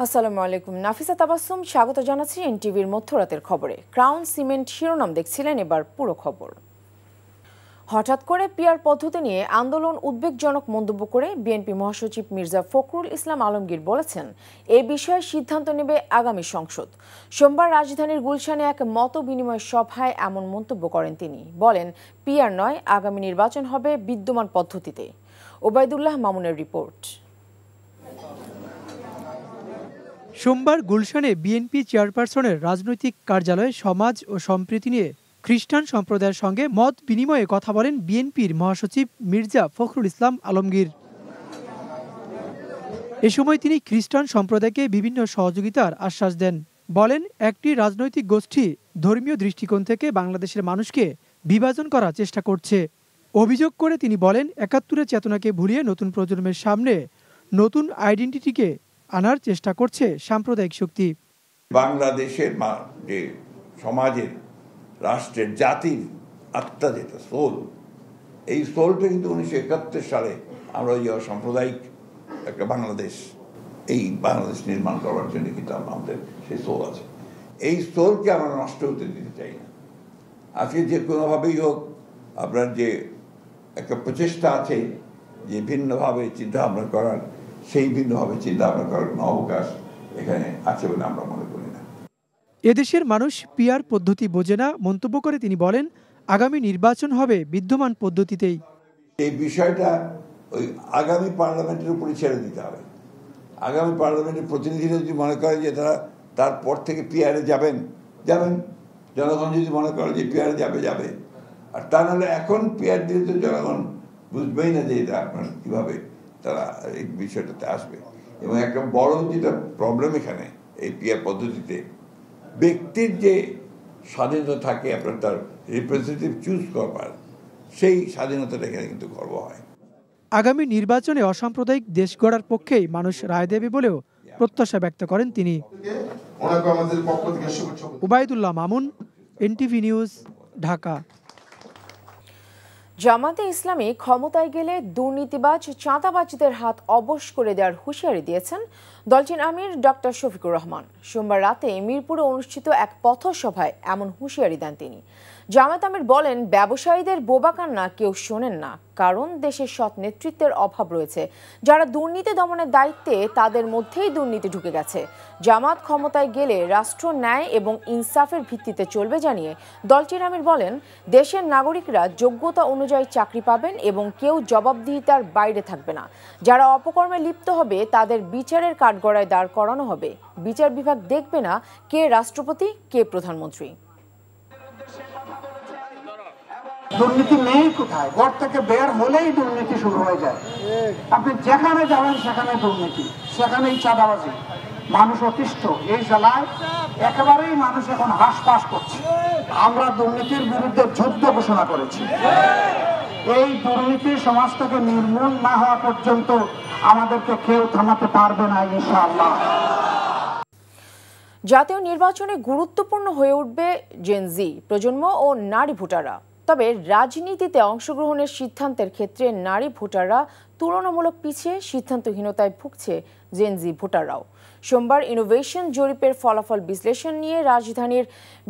আসসালামু আলাইকুম। নাফিসা তাবাসসুম স্বাগত জানাচ্ছি এনটিভির মধ্যরাতের খবরে। ক্রাউন সিমেন্ট শিরোনাম দেখছিলেন, এবার পুরো খবর। হঠাৎ করে পিআর পদ্ধতি নিয়ে আন্দোলন উদ্বেগজনক মন্তব্য করে বিএনপি মহাসচিব মির্জা ফখরুল ইসলাম আলমগীর বলেছেন, এ বিষয়ে সিদ্ধান্ত নেবে আগামী সংসদ। সোমবার রাজধানীর গুলশানে এক মত বিনিময় সভায় এমন মন্তব্য করেন তিনি। বলেন, পিআর নয়, আগামী নির্বাচন হবে বিদ্যমান পদ্ধতিতে। ওবায়দুল্লাহ মামুনের রিপোর্ট। সোমবার গুলশানে বিএনপি চেয়ারপারসনের রাজনৈতিক কার্যালয়ে সমাজ ও সম্প্রীতি নিয়ে খ্রিস্টান সম্প্রদায়ের সঙ্গে মত বিনিময়ে কথা বলেন বিএনপির মহাসচিব মির্জা ফখরুল ইসলাম আলমগীর। এ সময় তিনি খ্রিস্টান সম্প্রদায়কে বিভিন্ন সহযোগিতার আশ্বাস দেন। বলেন, একটি রাজনৈতিক গোষ্ঠী ধর্মীয় দৃষ্টিকোণ থেকে বাংলাদেশের মানুষকে বিভাজন করার চেষ্টা করছে। অভিযোগ করে তিনি বলেন, ৭১-এর চেতনাকে ভুলিয়ে নতুন প্রজন্মের সামনে নতুন আইডেন্টিটিকে আনার চেষ্টা করছে সাম্প্রদায়িক শক্তি। বাংলাদেশের যে সমাজের, রাষ্ট্রের, জাতির আত্মা, যেটা সোল, এই সোলটা কিন্তু ১৯৭১ সালে আমরা যে সাম্প্রদায়িক একটা বাংলাদেশ, এই বাংলাদেশ নির্মাণ করার জন্য কিন্তু আমাদের সেই সোল আছে। এই সোলকে আমরা নষ্ট হতে দিতে চাই না। আজকে যে কোনোভাবেই হোক, আপনার যে একটা প্রচেষ্টা আছে যে ভিন্নভাবে চিন্তাভাবনা করার, সেই ভিন্নভাবে চিন্তাভাবনা করার কোনো অবকাশ এখানে আছে বলে আমরা মনে করি না। এদেশের মানুষ পিআর পদ্ধতি বোঝে না মন্তব্য করে তিনি বলেন, আগামী নির্বাচন হবে বিদ্যমান পদ্ধতিতেই। এই বিষয়টা ওই আগামী পার্লামেন্টের উপরে ছেড়ে দিতে হবে। আগামী পার্লামেন্টের প্রতিনিধিরা যদি মনে করে যে তারা তারপর থেকে পিআরে যাবেন, জনগণ যদি মনে করে যে পিআরে যাবে। আর তা নাহলে এখন পিআর দিলে তো জনগণ বুঝবেই না যে এটা আপনার কীভাবে তারা এই বিষয়টাতে আসবে। এবং একটা বড় যেটা প্রবলেম এখানে এই পিআর পদ্ধতিতে, ব্যক্তির যে স্বাধীনতা থাকে আপনার তার রিপ্রেজেন্টেটিভ চুজ করবার, সেই স্বাধীনতাটা এখানে কিন্তু খর্ব হয়। আগামী নির্বাচনে অসাম্প্রদায়িক দেশ গড়ার পক্ষেই মানুষ রায় দেবে বলেও প্রত্যাশা ব্যক্ত করেন তিনি। Obaidullah Mamun, NTV news, Dhaka. জামাতে ইসলামী ক্ষমতায় গেলে দুর্নীতিবাজ চাঁদাবাজদের হাত অবশ করে দেওয়ার হুঁশিয়ারি দিয়েছেন দলটির আমির ডক্টর শফিকুর রহমান। সোমবার রাতে মিরপুরে অনুষ্ঠিত এক পথসভায় এমন হুঁশিয়ারি দেন তিনি। জামাত আমির বলেন, ব্যবসায়ীদের বোবা কান্না কেউ শোনেন না, কারণ দেশের সৎ নেতৃত্বের অভাব রয়েছে। যারা দুর্নীতি দমনের দায়িত্বে, তাদের মধ্যেই দুর্নীতি ঢুকে গেছে। জামাত ক্ষমতায় গেলে রাষ্ট্র ন্যায় এবং ইনসাফের ভিত্তিতে চলবে জানিয়ে দলটির আমির বলেন, দেশের নাগরিকরা যোগ্যতা অনুযায়ী চাকরি পাবেন এবং কেউ জবাবদিহিতার বাইরে থাকবে না। যারা অপকর্মে লিপ্ত হবে তাদের বিচারের কাঠগড়ায় দাঁড় করানো হবে। বিচার বিভাগ দেখবে না কে রাষ্ট্রপতি, কে প্রধানমন্ত্রী। দুর্নীতি নেই কোথায়, ঘর থেকে বের হলেই দুর্নীতি শুরু হয়ে যায়। আপনি যেখানে যাবেন সেখানে দুর্নীতি, সেখানেই চাঁদাবাজি। মানুষ অতিষ্ঠ। এই জেলায় একেবারেই মানুষ এখন হাসপাস করছে। আমরা দুর্নীতির বিরুদ্ধে যুদ্ধ ঘোষণা করেছি। এই দুর্নীতি সমাজ থেকে নির্মূল না হওয়া পর্যন্ত আমাদেরকে কেউ থামাতে পারবে না, ইনশাআল্লাহ। জাতীয় নির্বাচনে গুরুত্বপূর্ণ হয়ে উঠবে জেনজি প্রজন্ম ও নারী ভোটাররা। তবে রাজনীতিতে অংশগ্রহণের সিদ্ধান্তের ক্ষেত্রে নারী ভোটাররা তুলনামূলক পিছিয়ে, সিদ্ধান্তহীনতায় ভুগছে জেনজি ভোটাররাও। সোমবার ইনোভেশন জরিপের ফলাফল বিশ্লেষণ নিয়ে রাজধানীর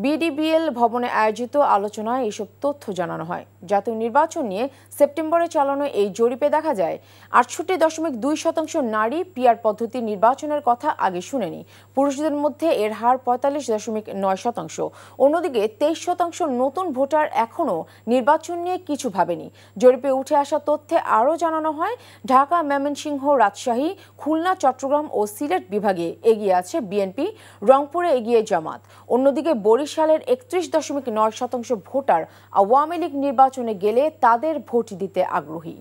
বিডিবিএল ভবনে আয়োজিত আলোচনায় এসব তথ্য জানানো হয়। জাতীয় নির্বাচন নিয়ে সেপ্টেম্বরে চালানো এই জরিপে দেখা যায় ৬৮.২% নারী পিআর পদ্ধতির নির্বাচনের কথা আগে শুনেনি। পুরুষদের মধ্যে এর হার ৪৫.৯%। অন্যদিকে ২৩% নতুন ভোটার এখনও নির্বাচন নিয়ে কিছু ভাবেনি। জরিপে উঠে আসা তথ্যে আরও জানানো হয়, ঢাকা, ময়মনসিংহ, রাজশাহী, খুলনা, চট্টগ্রাম ও সিলেট বিভাগে এগিয়ে আছে বিএনপি, রংপুরে এগিয়ে জামাত। অন্যদিকে বরিশালের ৩১.৯% ভোটার আওয়ামী লীগ নির্বাচনে গেলে তাদের ভোট দিতে আগ্রহী।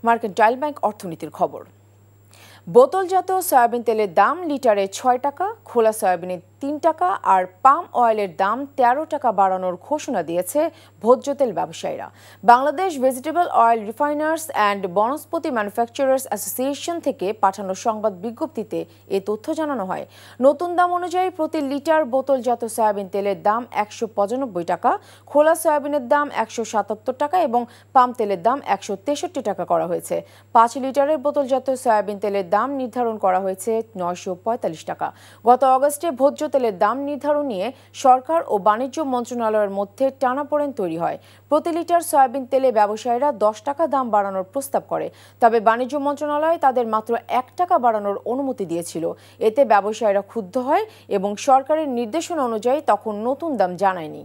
মার্কেন্টাইল ব্যাংক অর্থনীতির খবর। বোতলজাত সয়াবিন তেলের দাম লিটারে 6 টাকা, খোলা সয়াবিনের 3 টাকা আর পাম অয়েলের দাম 13 টাকা বাড়ানোর ঘোষণা দিয়েছে ভোজ্য তেল ব্যবসায়ীরা। Bangladesh vegetable oil refiners and Vanaspati manufacturers association থেকে পাঠানো সংবাদ বিজ্ঞপ্তিতে এ তথ্য জানানো হয়। নতুন দাম অনুযায়ী প্রতি লিটার বোতলজাত সয়াবিন তেলের দাম 195 টাকা, খোলা সয়াবিনের দাম 177 টাকা এবং পাম তেলের দাম 163 টাকা করা হয়েছে। 5 লিটারের বোতলজাত সয়াবিন তেলের দাম নির্ধারণ করা হয়েছে 945 টাকা। গত অগস্টে ভোজ্য তেলের দাম নির্ধারণ নিয়ে সরকার ও বাণিজ্য মন্ত্রণালয়ের মধ্যে টানাপোড়েন তৈরি হয়। প্রতি লিটার সয়াবিন তেলে ব্যবসায়ীরা 10 টাকা দাম বাড়ানোর প্রস্তাব করে, তবে বাণিজ্য মন্ত্রণালয় তাদের মাত্র 1 টাকা বাড়ানোর অনুমতি দিয়েছিল। এতে ব্যবসায়ীরা ক্ষুব্ধ হয় এবং সরকারের নির্দেশনা অনুযায়ী তখন নতুন দাম জানায়নি।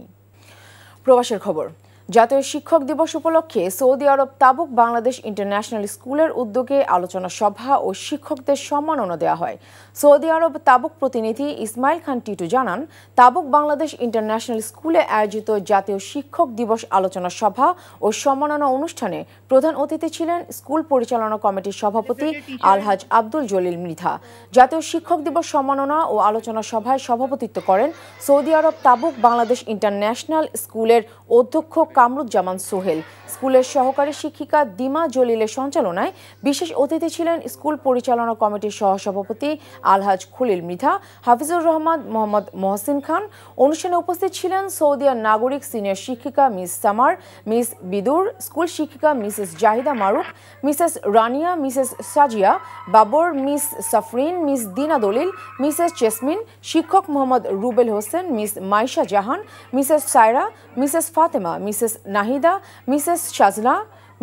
প্রবাসের খবর। জাতীয় শিক্ষক দিবস উপলক্ষে সৌদি আরব তাবুক বাংলাদেশ ইন্টারন্যাশনাল স্কুলের উদ্যোগে আলোচনা সভা ও শিক্ষকদের সম্মাননা দেওয়া হয়। সৌদি আরব তাবুক প্রতিনিধি ইসমাইল খান টিটু জানান, তাবুক বাংলাদেশ ইন্টারন্যাশনাল স্কুলে আয়োজিত জাতীয় শিক্ষক দিবস আলোচনা সভা ও সম্মাননা অনুষ্ঠানে প্রধান অতিথি ছিলেন স্কুল পরিচালনা কমিটির সভাপতি আলহাজ আব্দুল জলিল মৃধা। জাতীয় শিক্ষক দিবস সম্মাননা ও আলোচনা সভায় সভাপতিত্ব করেন সৌদি আরব তাবুক বাংলাদেশ ইন্টারন্যাশনাল স্কুলের অধ্যক্ষ কামরুজ্জামান সোহেল। স্কুলের সহকারী শিক্ষিকা দিমা জলিলের সঞ্চালনায় বিশেষ অতিথি ছিলেন স্কুল পরিচালনা কমিটির সহসভাপতি আলহাজ খলিল মৃধা, হাফিজুর রহমান, মোহাম্মদ মহসিন খান। অনুষ্ঠানে উপস্থিত ছিলেন সৌদিয়ার নাগরিক সিনিয়র শিক্ষিকা miss Samar, miss Bidur, school শিক্ষিকা Mrs Jahida Maruf, Mrs Rania, Mrs Sajia Babar, miss Safrin, miss Dina Dalil, Mrs Chesmin, শিক্ষক Mohammad Rubel Hossain, miss Maisha Jahan, Mrs Saira, Mrs Fatema, Mrs Nahida, Mrs Shajna,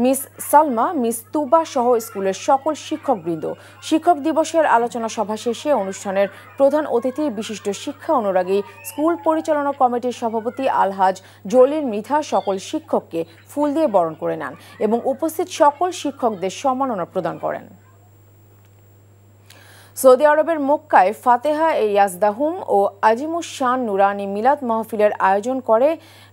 miss Salma, miss Tuba সহ স্কুলের সকল শিক্ষকবৃন্দ। শিক্ষক দিবসের আলোচনা সভা শেষে অনুষ্ঠানের প্রধান অতিথি বিশিষ্ট শিক্ষা অনুরাগী স্কুল পরিচালনা কমিটির সভাপতি আলহাজ জলিল মৃধা সকল শিক্ষককে ফুল দিয়ে বরণ করে নেন এবং উপস্থিত সকল শিক্ষকদের সম্মাননা প্রদান করেন। সৌদি আরবের মক্কায় ফাতেহা এ ইয়াজদাহুম ও আজিমুস শান নুরানি মিলাদ মাহফিলের আয়োজন করে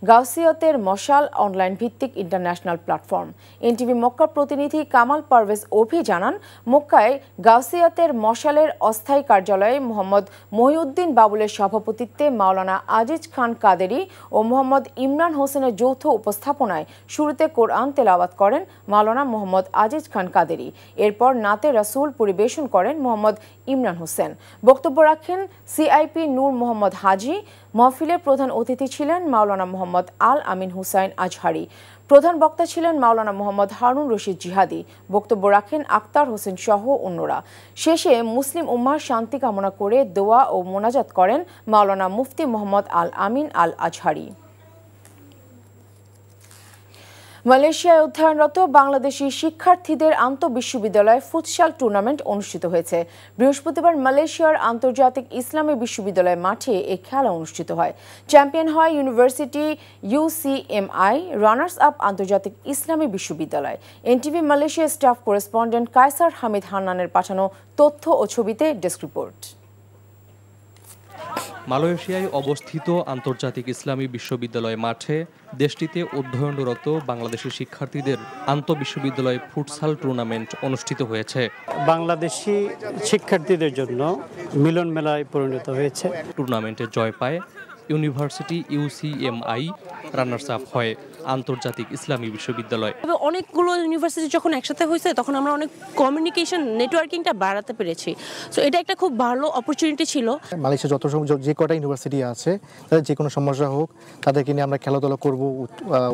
গাউসিয়তের মশাল অনলাইন ভিত্তিক ইন্টারন্যাশনাল প্ল্যাটফর্ম। এনটিভি মক্কার প্রতিনিধি কামাল পারভেজ অভি জানান, মক্কায় গাউসিয়তের মশালের অস্থায়ী কার্যালয়ে মোহাম্মদ মহিউদ্দিন বাবুলের সভাপতিত্বে মাওলানা আজিজ খান কাদেরি ও মোহাম্মদ ইমরান হোসেনের যৌথ উপস্থাপনায় শুরুতে কোরআন তেলাওয়াত করেন মাওলানা মোহাম্মদ আজিজ খান কাদেরি। এরপর নাতে রাসূল পরিবেশন করেন মোহাম্মদ ইমরান হোসেন। বক্তব্য রাখেন সিআইপি নূর মোহাম্মদ হাজি। মাহফিলের প্রধান অতিথি ছিলেন মাওলানা মোহাম্মদ আল আমিন হুসাইন আজহারি। প্রধান বক্তা ছিলেন মাওলানা মোহাম্মদ হারুন রশিদ জিহাদি। বক্তব্য রাখেন আক্তার হোসেন সহ অন্যরা। শেষে মুসলিম উম্মাহর শান্তি কামনা করে দোয়া ও মোনাজাত করেন মাওলানা মুফতি মোহাম্মদ আল আমিন আল আজহারি। মালয়েশিয়ায় অধ্যয়নরত বাংলাদেশি শিক্ষার্থীদের আন্তঃবিশ্ববিদ্যালয় ফুটসাল টুর্নামেন্ট অনুষ্ঠিত হয়েছে। বৃহস্পতিবার মালয়েশিয়ার আন্তর্জাতিক ইসলামী বিশ্ববিদ্যালয় মাঠে এই খেলা অনুষ্ঠিত হয়। চ্যাম্পিয়ন হয় ইউনিভার্সিটি UCMI, রানার্স আপ আন্তর্জাতিক ইসলামী বিশ্ববিদ্যালয়। NTV Malaysia staff correspondent Kaiser Hamid হান্নানের পাঠানো তথ্য ও ছবিতে ডেস্ক রিপোর্ট। মালয়েশিয়ায় অবস্থিত আন্তর্জাতিক ইসলামী বিশ্ববিদ্যালয় মাঠে দেশটিতে অধ্যয়নরত বাংলাদেশি শিক্ষার্থীদের আন্তঃবিশ্ববিদ্যালয় ফুটসাল টুর্নামেন্ট অনুষ্ঠিত হয়েছে। বাংলাদেশি শিক্ষার্থীদের জন্য মিলন মেলায় পরিণত হয়েছে। টুর্নামেন্টে জয় পায় ইউনিভার্সিটি UCMI, রানার্স আপ হয় আন্তর্জাতিক ইসলামী বিশ্ববিদ্যালয়। অনেকগুলো ইউনিভার্সিটি যখন একসাথে হয়েছে তখন আমরা অনেক কমিউনিকেশন নেটওয়ার্কিংটা বাড়াতে পেরেছি। সো এটা একটা খুব ভালো অপরচুনিটি ছিল। মালয়েশিয়া যে কটা ইউনিভার্সিটি আছে তাদের যে কোনো সমস্যা হোক তাদেরকে নিয়ে আমরা খেলাধুলা করব,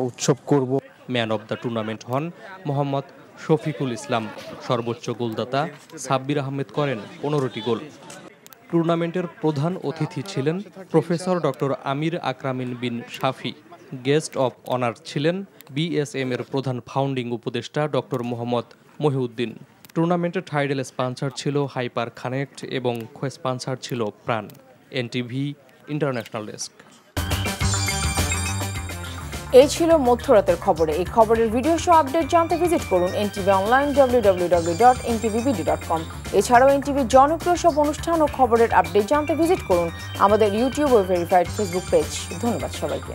উৎসব করব। ম্যান অব দ্য টুর্নামেন্ট হন মোহাম্মদ শফিকুল ইসলাম। সর্বোচ্চ গোলদাতা সাব্বির আহমেদ করেন 15টি গোল। টুর্নামেন্টের প্রধান অতিথি ছিলেন professor doctor Amir Akramin bin Shafi. Guest of honour ছিলেন BSM এর প্রধান ফাউন্ডিং উপদেষ্টা ডক্টর মোহাম্মদ মহিউদ্দিন। টুর্নামেন্টের টাইটেল স্পন্সর ছিল হাইপার কানেক্ট এবং কো-স্পন্সর ছিল প্রাণ। NTV international desk. এই ছিল মধ্যরাতের খবরে। এই খবরের ভিডিও সহ আপডেট জানতে ভিজিট করুন NTV অনলাইন www.ntvbd.com। এছাড়াও NTV জনপ্রিয় সব অনুষ্ঠান ও খবরের আপডেট জানতে ভিজিট করুন আমাদের ইউটিউব ও ভেরিফাইড ফেসবুক পেজ। ধন্যবাদ সবাইকে।